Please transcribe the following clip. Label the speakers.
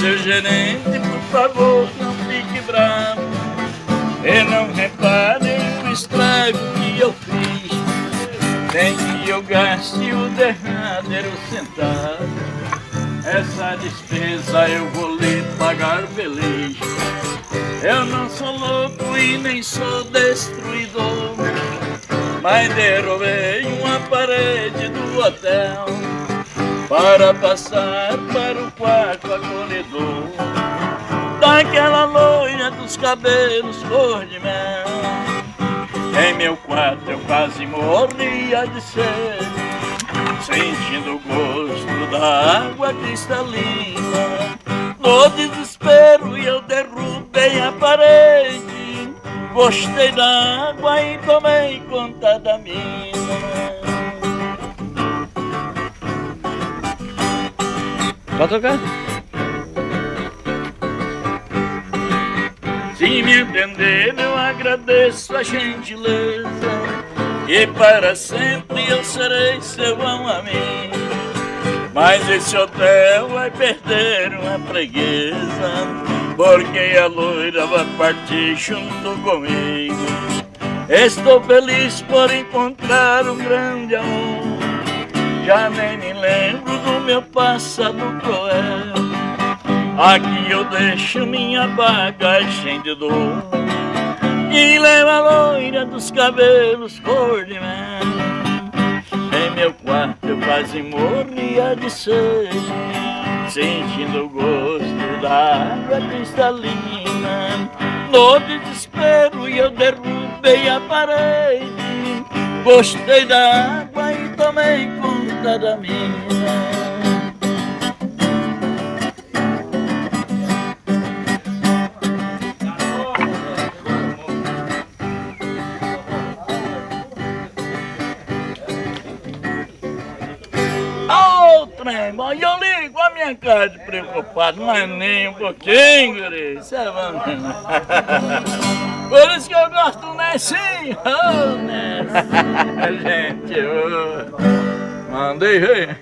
Speaker 1: seu gerente, por favor, não fique bravo e não repare o estrago que eu fiz. Nem que eu gaste o derradeiro centavo, essa despesa eu vou lhe pagar feliz. Eu não sou louco e nem sou destruidor, mas derrubei uma parede do hotel para passar para o quarto acolhedor daquela loira dos cabelos cor de mel. Em meu quarto eu quase morria de sede, sentindo o gosto da água cristalina. No desespero eu derrubei a parede, gostei da água e tomei conta da mina.
Speaker 2: Pode tocar?
Speaker 1: Se me entender, eu agradeço a gentileza, e para sempre eu serei seu bom amigo. Mas esse hotel vai perder uma freguesa, porque a loira vai partir junto comigo. Estou feliz por encontrar um grande amor, já nem me lembro do meu passado cruel. Aqui eu deixo minha bagagem de dor e levo a loira dos cabelos cor de mel. Em meu quarto eu quase morria de sede, sentindo o gosto da água cristalina. No desespero eu derrubei a parede, gostei da água e tomei conta da mina. Trem, bom, eu ligo a minha cara de preocupado, mas nem um pouquinho, guri. Isso é bom. Por isso que eu gosto do Nessinho. Oh, Nessinho. Gente, mandei ver.